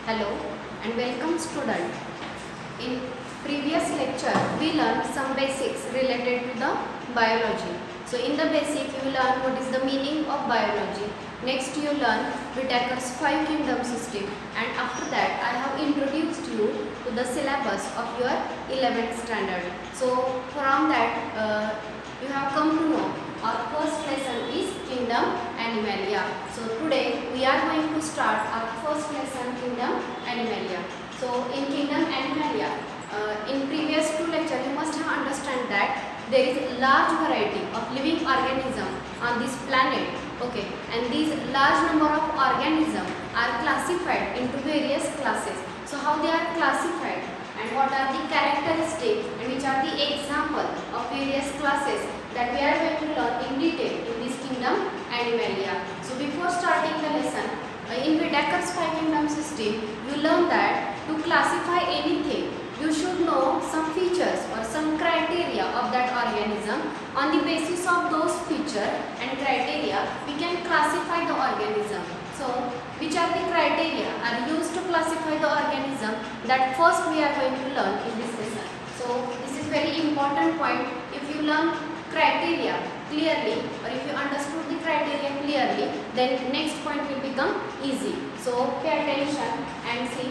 Hello and welcome student. In previous lecture we learned some basics related to the biology. So in the basic you learn what is the meaning of biology. Next you learn Whittaker's 5 kingdom system, and after that I have introduced you to the syllabus of your 11th standard. So from that you have come to know our first lesson is Kingdom Animalia. So today we are going to start our first lesson, Kingdom Animalia. So in Kingdom Animalia, in previous two lectures you must have understand that there is a large variety of living organism on this planet. Okay, and these large number of organisms are classified into various classes. So how they are classified and what are the characteristics and which are the example of various classes that we are going to learn in detail in this Kingdom Animalia. So before starting the lesson, in Whittaker's 5 kingdom system, you learn that to classify anything, you should know some features or some criteria of that organism. On the basis of those features and criteria, we can classify the organism. So, which are the criteria are used to classify the organism, that first we are going to learn in this lesson. So, this is very important point. If you learn criteria clearly, or if you understood the criteria clearly, then next point will become easy. So pay attention and see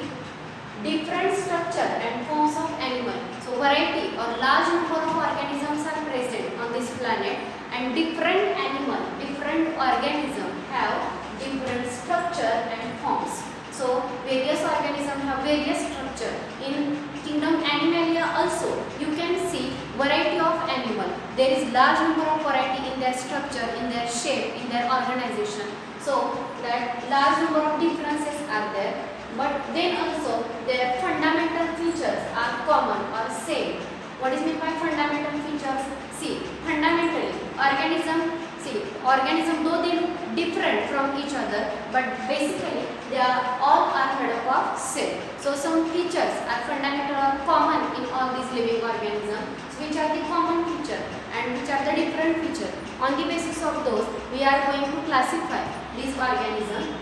different structure and forms of animal. So variety or large number of organisms are present on this planet, and different animal, different organisms have different structure and forms. So various organisms have various structure. In Kingdom Animalia also you can see variety of animal. There is large number of variety in their structure, in their shape, in their organization. So that large number of differences are there, but then also their fundamental features are common or same. What is meant by fundamental features? See, fundamentally organism though they look different from each other, but basically they are all made up of cell. So some features are fundamental or common in all these living organisms. So which are the common feature and which are the different feature? On the basis of those, we are going to classify these organisms.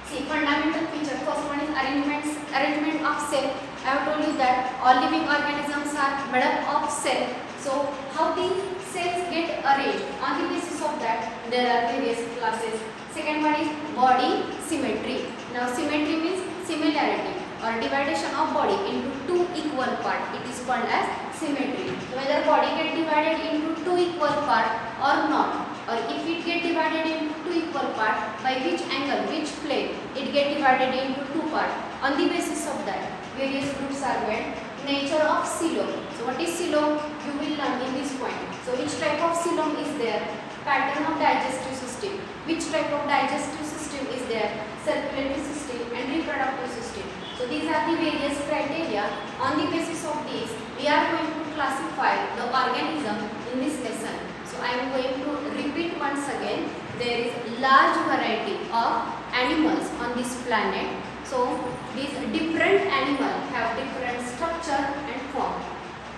See, fundamental feature. First one is arrangement of cell. I have told you that all living organisms are made up of cell. So how the cells get arranged? On the basis of that, there are various classes. Second one is body symmetry. Now symmetry means similarity or division of body into two equal parts. It is called as symmetry. So whether body get divided into two equal parts or not, or if it get divided into two equal parts, by which angle, which plane it get divided into two parts. On the basis of that, various groups are made. Nature of coelom. So what is coelom? You will learn in this point. So which type of coelom is there? Pattern of digestive system. Which type of digestive system is there? Circulatory system and reproductive system. So these are the various criteria. On the basis of these, we are going to classify the organism in this lesson. So I am going to repeat once again. There is large variety of animals on this planet. So these different animals have different structure and form.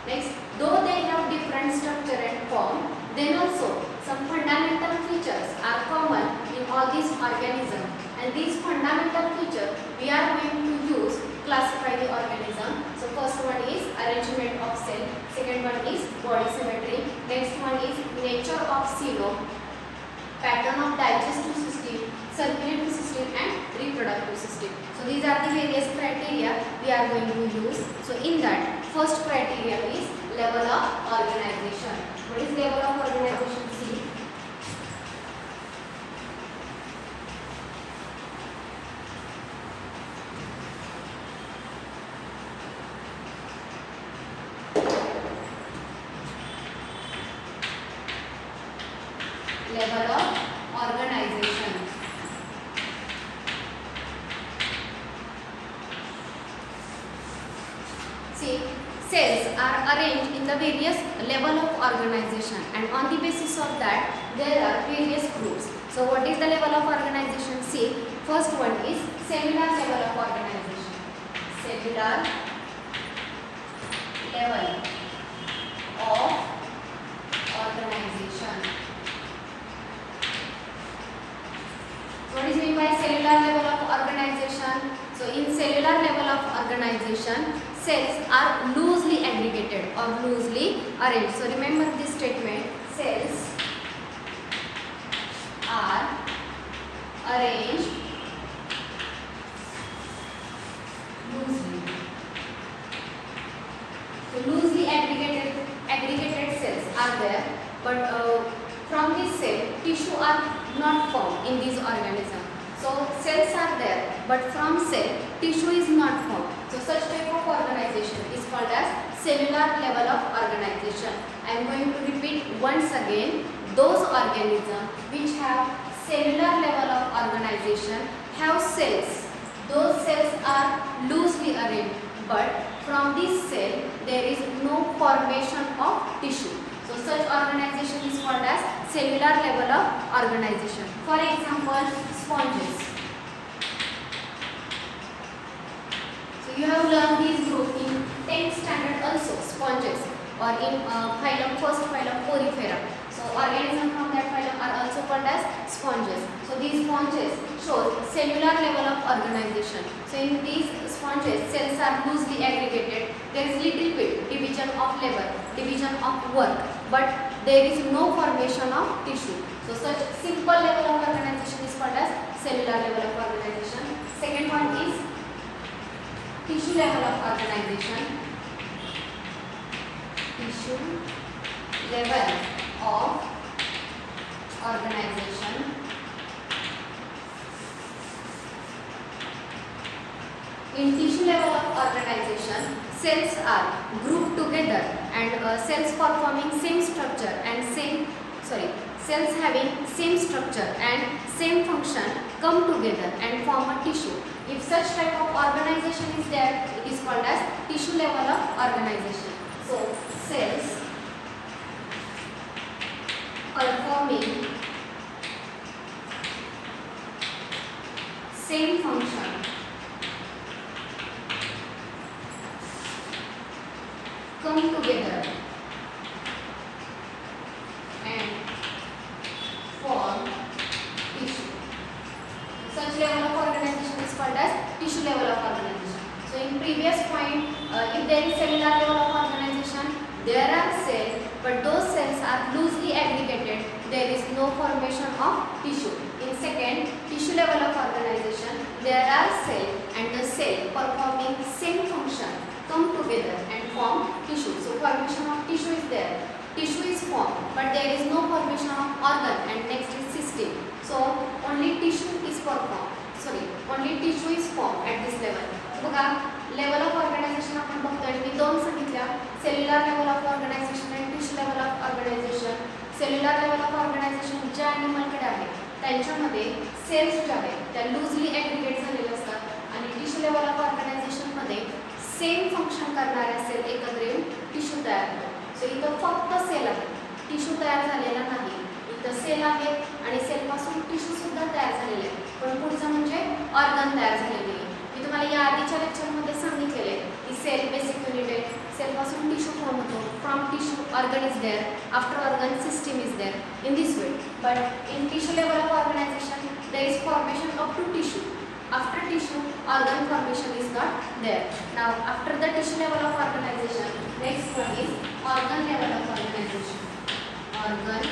Next, though they have different structure and form, then also some fundamental features are common in all these organisms. And these fundamental features we are going to use to classify the organism. So first one is arrangement of cell. Second one is body symmetry. Next one is nature of coelom, pattern of digestive system, circulatory system and reproductive system. So these are the various criteria we are going to use. So in that, first criteria is level of organization. What is level of organization? See. Level of organization. See, cells are arranged in the various level of organization, and on the basis of that there are various groups. So what is the level of organization? See, first one is cellular level of organization. Cellular level of organization. What is meant by cellular level of organization? So in cellular organization, cells are loosely aggregated or loosely arranged. So remember this statement, cells are arranged loosely. So loosely aggregated cells are there, but from this cell, tissue are not formed in this organism. So cells are there, but from cell, tissue is not formed. So such type of organization is called as cellular level of organization. I am going to repeat once again. Those organisms which have cellular level of organization have cells. Those cells are loosely arranged, but from this cell there is no formation of tissue. So such organization is called as cellular level of organization. For example, sponges. So you have learned these group in 10th standard also, sponges, or in phylum, first phylum Porifera. So organisms from that phylum are also called as sponges. So these sponges show cellular level of organization. So in these sponges, cells are loosely aggregated. There is little bit division of labor, division of work, but there is no formation of tissue. So such simple level of organization is called as cellular level of organization. Second one is tissue level of organization. Tissue level of organization. In tissue level of organization, cells are grouped together and cells performing same structure and cells having same structure and same function come together and form a tissue. If such type of organization is there, it is called as tissue level of organization. So cells performing same function come together and form tissue. Such level of organization is called as tissue level of organization. So in previous point, if there is cellular level of organization, there are cells, but those cells are loosely aggregated. There is no formation of tissue. In second, tissue level of organization, there are cells and the cell performing same function come together and form tissue. So formation of tissue is there. Tissue is formed, but there is no formation of organ, and next is system. So only tissue is performed. Only tissue is formed at this level. बघा level of organisation आपण बघतोय. मी दोन सांगितल्या, cellular level of organisation आणि tissue level of organisation. Cellular level of organisation ज्या ॲनिमलकडे आहे त्यांच्यामध्ये सेल्स ज्या आहेत त्या लूजली ॲग्रिगेट झालेल्या असतात आणि टिश्यू लेवल ऑफ ऑर्गनायझेशनमध्ये सेम फंक्शन करणाऱ्या सेल एकत्र येऊन टिश्यू तयार होतो. सो इथं फक्त सेल आहे, टिश्यू तयार झालेला नाही. इथं सेल आहेत आणि सेलपासून टिश्यू सुद्धा तयार झालेले आहे, पण पुढचं म्हणजे ऑर्गन तयार झालेले आहे. मी तुम्हाला या आधीच्या लेक्चरमध्ये सांगितलेले की सेल बेसिक युनिट आहे. सेलपासून टिश्यू फॉर्म होतो. From tissue organ is there, after organ system is there, in this way. But in tissue level of organisation there is formation up to tissue. After tissue, organ formation is not there. Now, after the tissue level of organization, next one is organ level of organization. Organ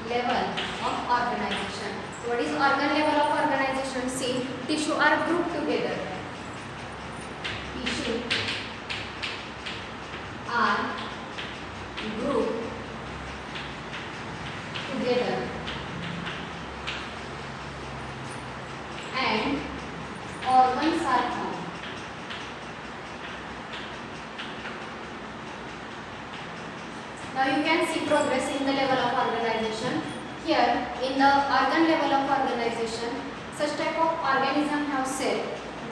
level of organization. So what is organ level of organization? See, tissue are grouped together. Tissue are grouped together. And organs are formed. Now you can see progress in the level of organization. Here in the organ level of organization, such type of organism have cell.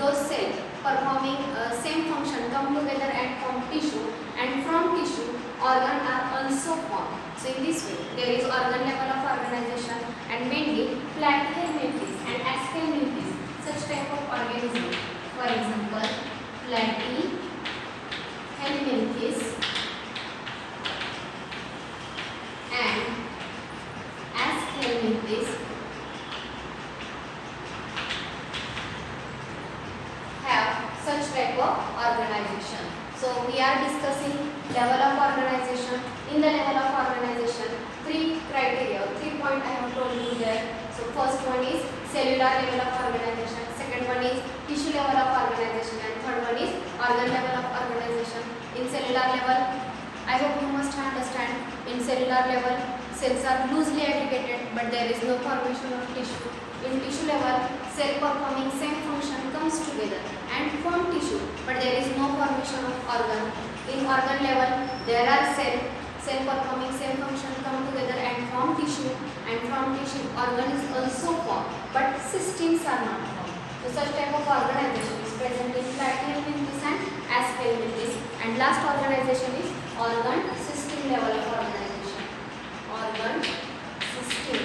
Those cells performing same function come together and form tissue, and from tissue organ are also formed. So in this way there is organ level of organization, and mainly platyhelminthes and aschelminthes, such type of organism. For example, platyhelminthes and aschelminthes have such type type of organization. So we are discussing level of organization. In the level of organization, 3 criteria, 3 points I have told you there. So first one is cellular level of organization, second one is tissue level of organization, and third one is organ level of organization. In cellular level, I hope you must understand, in cellular level, cells are loosely aggregated but there is no formation of tissue. In tissue level, cell performing same function comes together and form tissue but there is no formation of organ. In organ level, there are cell performing same function come together and form tissue, and from tissue organ is also formed but systems are not formed. So such type of organization is present in Platyhelminthes and Aschelminthes. And last organization is organ system level of organization. Organ system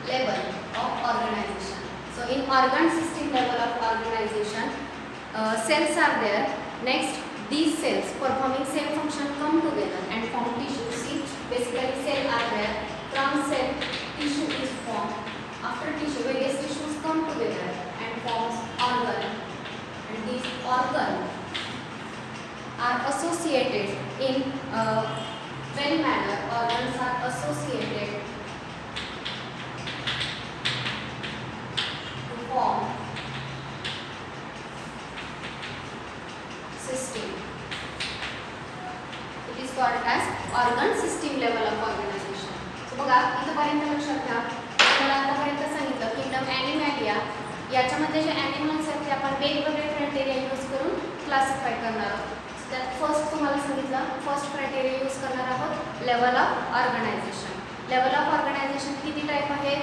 level of organization. So in organ system level of organization, cells are there. Next, these cells performing same function come together and form tissue. See, basically cell are there. From cell, tissue is formed. After tissue, various tissues come together and forms organ. And these organs are associated in well manner. Organs are associated to form system. It is called as organ system level of organization. So बघा इथपर्यंत लक्षात घ्या. मला आतापर्यंत सांगितलं kingdom ॲनिमॅलिया याच्यामध्ये जे animals आहेत ते आपण वेगवेगळे क्रायटेरिया यूज करून क्लासिफाय करणार आहोत. त्यात फर्स्ट तुम्हाला सांगितलं, फर्स्ट क्रायटेरिया यूज करणार आहोत level of organisation. Level of organisation किती टाइप आहे?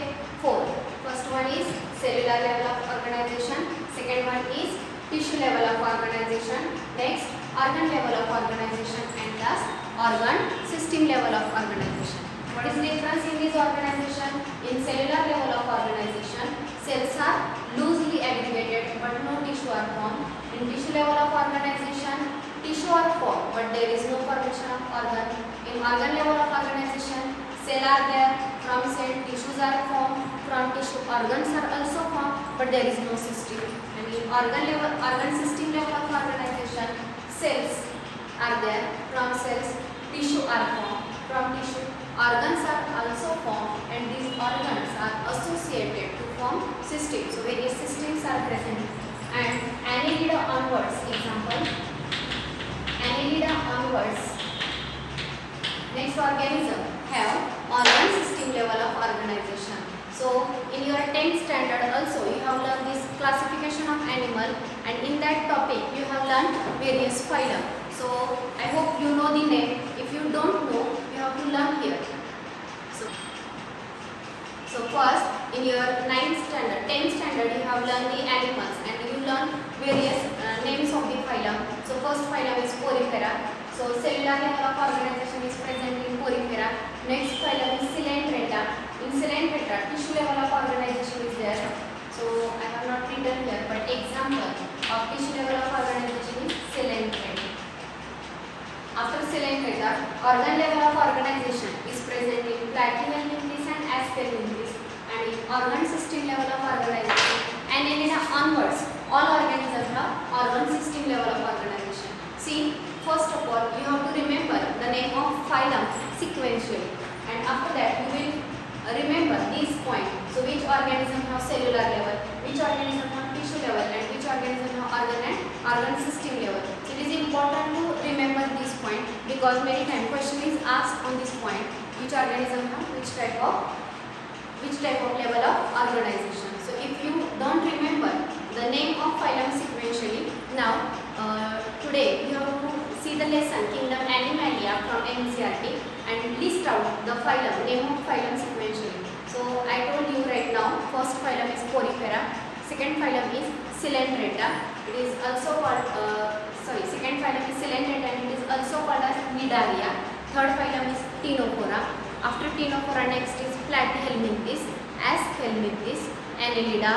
4. First one is cellular level of organisation, second one is tissue level of organization, next organ level of organization, and last organ system level of organization. What is the difference in this organization? In cellular level of organization, cells are loosely aggregated but no tissue are formed. In tissue level of organization, tissue are formed but there is no formation of organ. In organ level of organization, cell are there. From cell, tissues are formed. From tissue, organs are also formed but there is no system. And in organ system level of organization, cells are there. From cells, tissue are formed. From tissue, organs are also formed and these organs are associated to form systems. So various systems are present. And Annelida onwards, example, Annelida onwards, next organism have organ system level of organization. So in your 10th standard also you have learned this classification of animal, and in that topic you have learned various phylum. So I hope you know the name. If you don't know, you have to learn here. So first in your 9th standard, 10th standard you have learned the animals and you learn various names of the phylum. So first phylum is Porifera. So cellular level of organization is present in Porifera. Next phylum is Coelenterata. In Coelenterata, tissue level of organization is there. So I have not written here, but example of tissue level of organization is Coelenterata. After Coelenterata, organ level of organization is present in Platyhelminthes and Aschelminthes. And in organ system level of organization, Annelida onwards, all organisms have organ system level of organization. See, first of all, you have to remember the name of phylum sequentially, and after that you will remember these points. So which organism have cellular level, which organism have tissue level, and which organism have organ and organ system level. So it is important to remember this point because many times question is asked on this point, which organism have which type of level of organization. So if you don't remember the name of phylum sequentially, now today you have to see the lesson Kingdom Animalia from NCERT and list out the phylum, name of phylum sequentially. So I told you right now, first phylum is Porifera, second phylum is Coelenterata. It is also called, second phylum is Coelenterata and it is also called as Cnidaria. Third phylum is Ctenophora. After Ctenophora, next is Platyhelminthes, Aschelminthes, Annelida,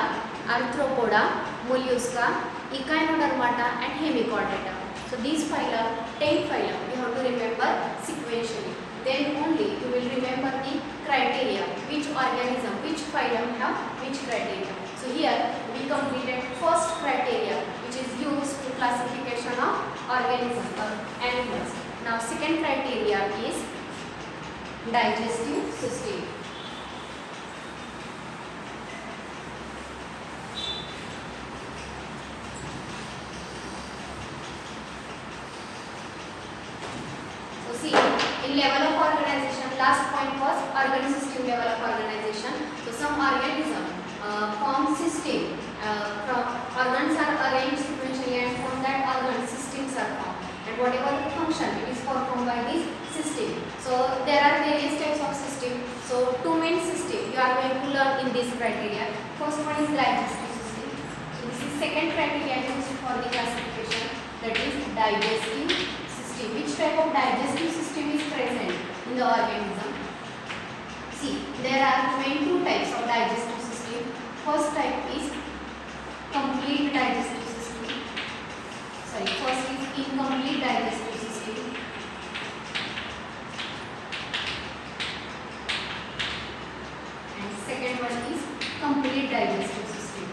Arthropoda, Mollusca, Echinodermata and Hemichordata. So these phylum, 10 phylum, you have to remember sequentially. Then only you will remember the criteria, which organism, which phylum have which criteria. So here we completed first criteria which is used organism or animals. Now second criteria is digestive system. So see, in level of organization, last point was organ system level of organization. So some organism form system. Organs are arranged sequentially, and from that organ systems are formed. And whatever the function, it is performed by this system. So there are various types of system. So two main system you are going to learn in this criteria. First one is digestive system. So this is second criteria used for the classification, that is digestive system. Which type of digestive system is present in the organism? See, there are main two types of digestive system. First type is complete digestive system. First is incomplete digestive system. And second one is complete digestive system.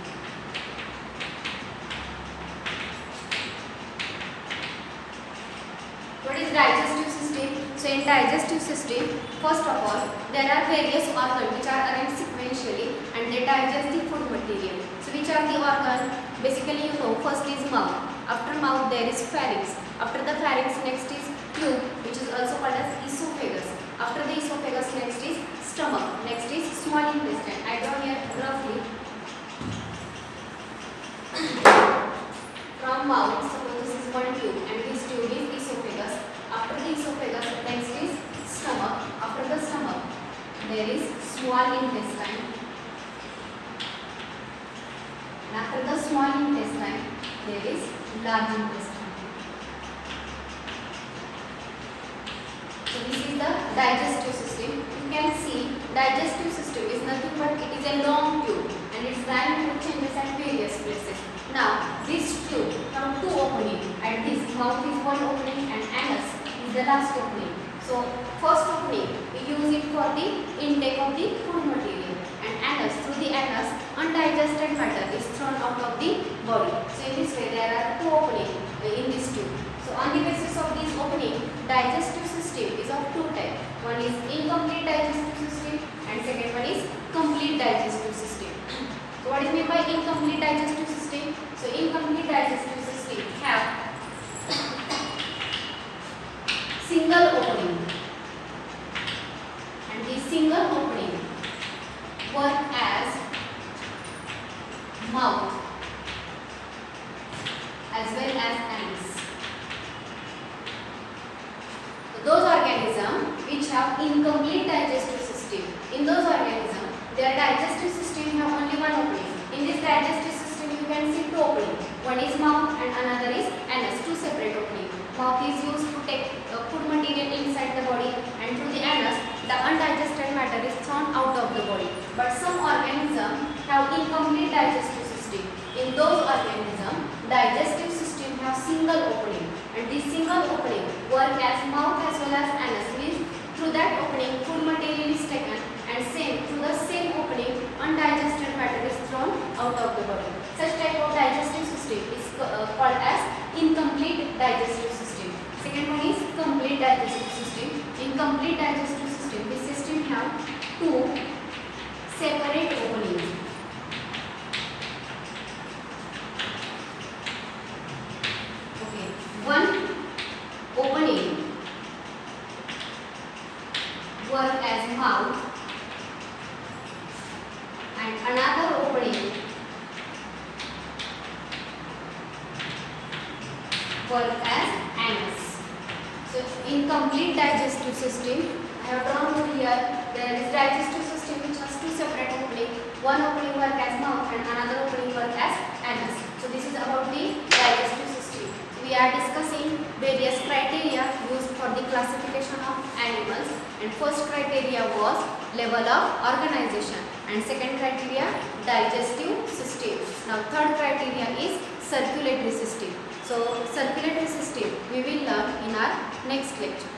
What is digestive system? So in digestive system, first of all, there are various organs which are arranged sequentially and they digest the food material. So which are the organs? Basically, you know, first is mouth. After mouth there is pharynx. After the pharynx, next is tube, which is also called as esophagus. After the esophagus, next is stomach. Next is small intestine. I draw here roughly. From mouth, suppose this is one tube and this tube is esophagus. After the esophagus, next is stomach. After the stomach, there is small intestine. And after the small intestine, there is large intestine. So this is the digestive system. You can see digestive system is nothing but it is a long tube and its diameter changes at various places. Now this tube have two openings. At this mouth is one opening and anus is the last opening. So first opening we use it for the intake of the food material, and anus, through the anus undigested matter is thrown out of the body. So in this way there are two openings in this tube. So on the basis of this opening, digestive system is of two types. One is incomplete digestive system and second one is complete digestive system. So what is meant by incomplete digestive system? So incomplete digestive system have single opening, and the single opening work as mouth as well as anus. So those organisms which have incomplete digestive system, in those organisms their digestive system have only one opening. In this digestive system you can see two openings. One is mouth and another is anus, two separate openings. Mouth is used to take food material inside the body, and through the anus the undigested matter is thrown out of the body. But some organisms have incomplete digestive system. In those organisms, digestive system have single opening, and this single opening work as mouth as well as anus. Means through that opening food material is taken, and same through the same opening undigested matter is thrown out of the body. Such type of digestive system is called as incomplete digestive system. Second one is complete digestive system. In complete digestive system, this system have two separate openings. Okay, one opening work as mouth and another opening work as anus. So in complete digestive system, I have drawn over here, there is digestive system which has two separate openings. One opening work as mouth and another opening work as anus. So this is about the digestive system. We are discussing various criteria used for the classification of animals, and first criteria was level of organization, and second criteria digestive system. Now third criteria is circulatory system. So circulatory system we will learn in our next lecture.